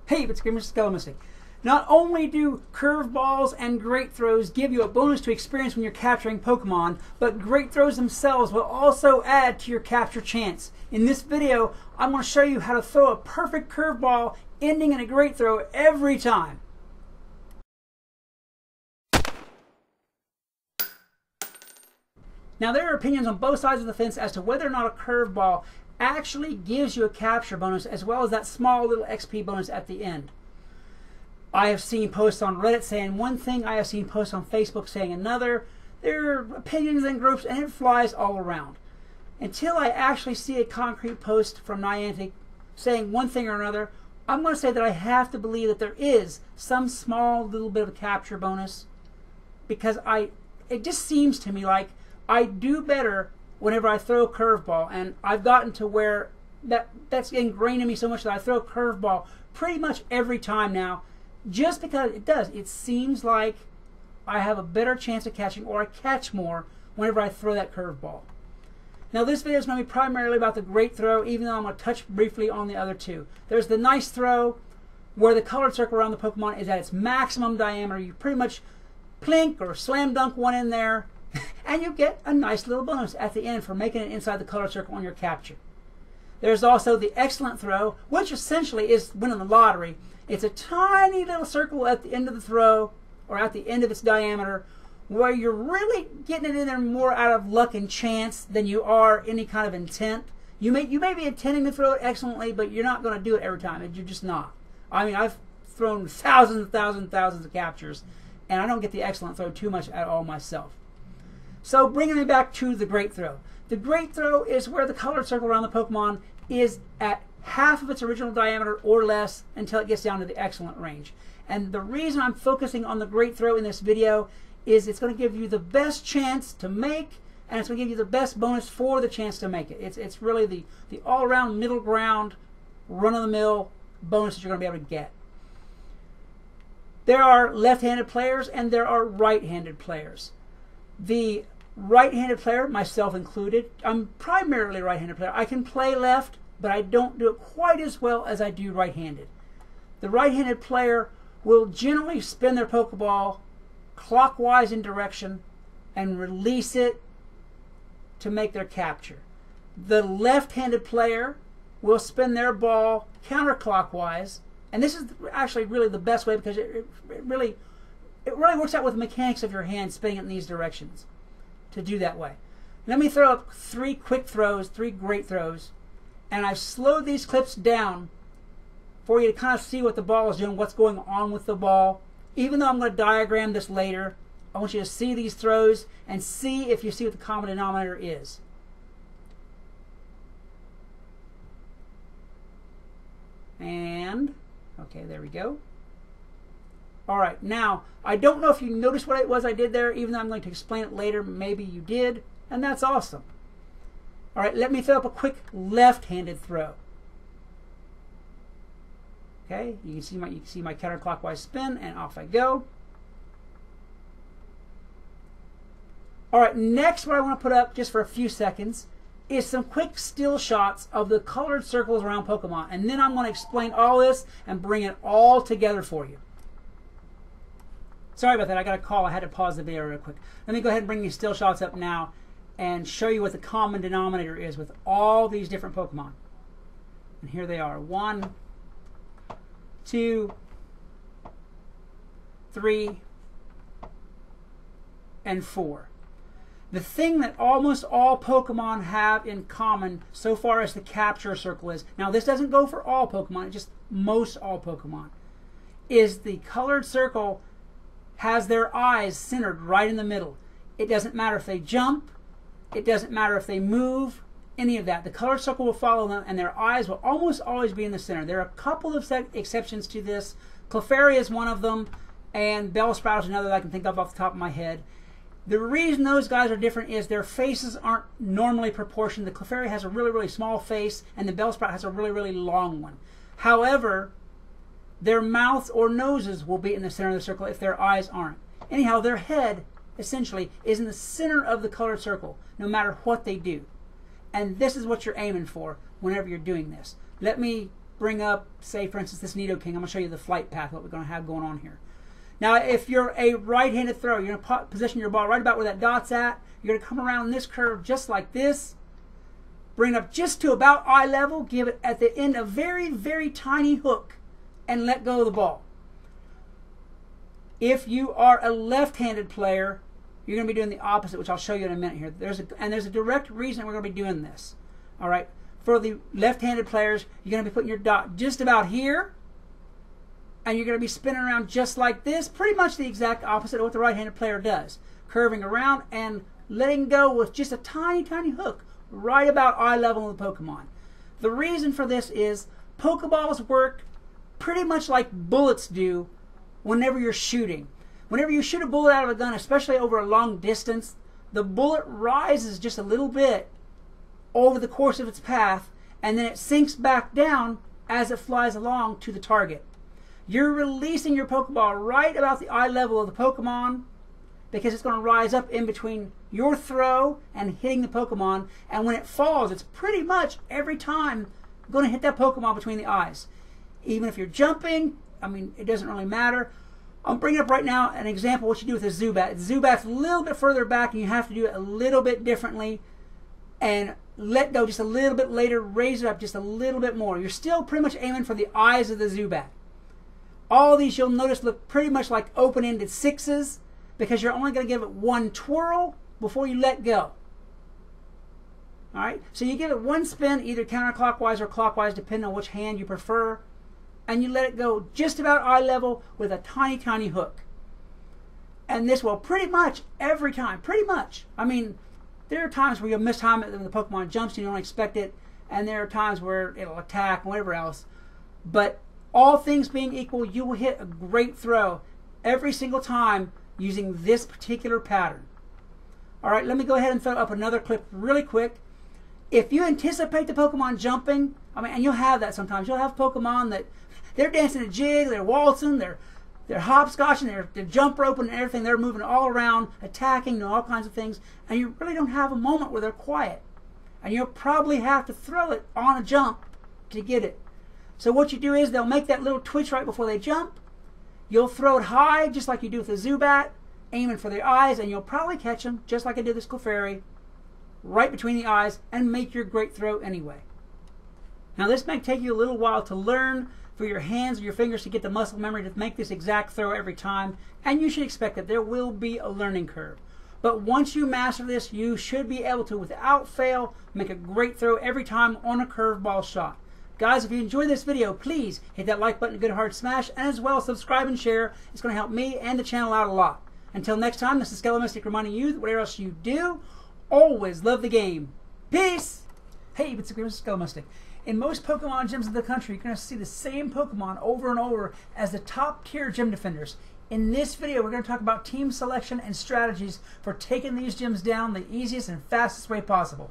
Hey, it's Skelemystyk. Not only do curveballs and great throws give you a bonus to experience when you're capturing Pokemon, but great throws themselves will also add to your capture chance. In this video, I'm going to show you how to throw a perfect curveball ending in a great throw every time. Now, there are opinions on both sides of the fence as to whether or not a curveball actually gives you a capture bonus as well as that small little XP bonus at the end. I have seen posts on Reddit saying one thing, I have seen posts on Facebook saying another. There are opinions in groups and it flies all around. Until I actually see a concrete post from Niantic saying one thing or another, I'm going to say that I have to believe that there is some small little bit of a capture bonus, because it just seems to me like I do better whenever I throw a curveball, and I've gotten to where that's ingrained in me so much that I throw a curveball pretty much every time now, just because it seems like I have a better chance of catching, or I catch more whenever I throw that curveball. Now, this video is going to be primarily about the great throw, even though I'm going to touch briefly on the other two. There's the nice throw, where the colored circle around the Pokemon is at its maximum diameter. You pretty much plink or slam dunk one in there, and you get a nice little bonus at the end for making it inside the color circle on your capture. There's also the excellent throw, which essentially is winning the lottery. It's a tiny little circle at the end of the throw, or at the end of its diameter, where you're really getting it in there more out of luck and chance than you are any kind of intent. You may be intending to throw it excellently, but you're not going to do it every time. You're just not. I mean, I've thrown thousands and thousands and thousands of captures, and I don't get the excellent throw too much at all myself. So bringing me back to the great throw. The great throw is where the colored circle around the Pokemon is at half of its original diameter or less until it gets down to the excellent range. And the reason I'm focusing on the great throw in this video is it's going to give you the best chance to make, and it's going to give you the best bonus for the chance to make it. It's really the all-around middle ground, run-of-the-mill bonus that you're going to be able to get. There are left-handed players and there are right-handed players. The right-handed player, myself included, I'm primarily a right-handed player. I can play left, but I don't do it quite as well as I do right-handed. The right-handed player will generally spin their Pokeball clockwise in direction and release it to make their capture. The left-handed player will spin their ball counterclockwise, and this is actually really the best way, because it really works out with the mechanics of your hand spinning it in these directions to do that way. Let me throw up three quick throws, three great throws, and I've slowed these clips down for you to kind of see what the ball is doing, what's going on with the ball. Even though I'm going to diagram this later, I want you to see these throws and see if you see what the common denominator is. And, okay, there we go. All right, now, I don't know if you noticed what it was I did there, even though I'm going to explain it later. Maybe you did, and that's awesome. All right, let me throw up a quick left-handed throw. Okay, you can see my counterclockwise spin, and off I go. All right, next what I want to put up just for a few seconds is some quick still shots of the colored circles around Pokemon, and then I'm going to explain all this and bring it all together for you. Sorry about that, I got a call. I had to pause the video real quick. Let me go ahead and bring these still shots up now and show you what the common denominator is with all these different Pokemon. And here they are. 1, 2, 3, and 4. The thing that almost all Pokemon have in common so far as the capture circle is, now this doesn't go for all Pokemon, it's just most all Pokemon, is the colored circle has their eyes centered right in the middle. It doesn't matter if they jump, it doesn't matter if they move, any of that. The colored circle will follow them, and their eyes will almost always be in the center. There are a couple of exceptions to this. Clefairy is one of them, and Bellsprout is another that I can think of off the top of my head. The reason those guys are different is their faces aren't normally proportioned. The Clefairy has a really, really small face, and the Bellsprout has a really, really long one. However, their mouths or noses will be in the center of the circle if their eyes aren't. Anyhow, their head, essentially, is in the center of the colored circle, no matter what they do. And this is what you're aiming for whenever you're doing this. Let me bring up, say for instance, this Nidoking. I'm going to show you the flight path, what we're going to have going on here. Now, if you're a right-handed thrower, you're going to position your ball right about where that dot's at. You're going to come around this curve just like this. Bring it up just to about eye level. Give it at the end a very, very tiny hook and let go of the ball. If you are a left-handed player, you're going to be doing the opposite, which I'll show you in a minute here. There's a direct reason we're going to be doing this. All right. For the left-handed players, you're going to be putting your dot just about here. And you're going to be spinning around just like this, pretty much the exact opposite of what the right-handed player does. Curving around and letting go with just a tiny, tiny hook right about eye level of the Pokemon. The reason for this is Pokeballs work pretty much like bullets do whenever you're shooting. Whenever you shoot a bullet out of a gun, especially over a long distance, the bullet rises just a little bit over the course of its path, and then it sinks back down as it flies along to the target. You're releasing your Pokeball right about the eye level of the Pokemon because it's going to rise up in between your throw and hitting the Pokemon. And when it falls, it's pretty much every time going to hit that Pokemon between the eyes. Even if you're jumping, I mean, it doesn't really matter. I'm bringing up right now an example of what you do with a Zubat. Zubat's a little bit further back and you have to do it a little bit differently and let go just a little bit later, raise it up just a little bit more. You're still pretty much aiming for the eyes of the Zubat. All these you'll notice look pretty much like open-ended sixes because you're only going to give it one twirl before you let go. Alright, so you give it one spin either counterclockwise or clockwise depending on which hand you prefer, and you let it go just about eye level with a tiny, tiny hook. And this will pretty much every time, pretty much. I mean, there are times where you'll mistime it when the Pokemon jumps and you don't expect it, and there are times where it'll attack and whatever else. But all things being equal, you will hit a great throw every single time using this particular pattern. All right, let me go ahead and throw up another clip really quick. If you anticipate the Pokemon jumping, I mean, and you'll have that sometimes. You'll have Pokemon that they're dancing a jig, they're waltzing, they're hopscotching, they're jump roping and everything. They're moving all around, attacking, all kinds of things, and you really don't have a moment where they're quiet. And you'll probably have to throw it on a jump to get it. So what you do is they'll make that little twitch right before they jump. You'll throw it high, just like you do with the Zubat, aiming for their eyes, and you'll probably catch them, just like I did with Clefairy, right between the eyes, and make your great throw anyway. Now this may take you a little while to learn for your hands or your fingers to get the muscle memory to make this exact throw every time, and you should expect that there will be a learning curve. But once you master this, you should be able to, without fail, make a great throw every time on a curveball shot. Guys, if you enjoyed this video, please hit that like button, a good hard smash, and as well subscribe and share. It's going to help me and the channel out a lot. Until next time, this is Skelemystyk reminding you that whatever else you do, always love the game. Peace! Hey, it's Skelemystyk. In most Pokemon gyms in the country, you're going to see the same Pokemon over and over as the top tier gym defenders. In this video, we're going to talk about team selection and strategies for taking these gyms down the easiest and fastest way possible.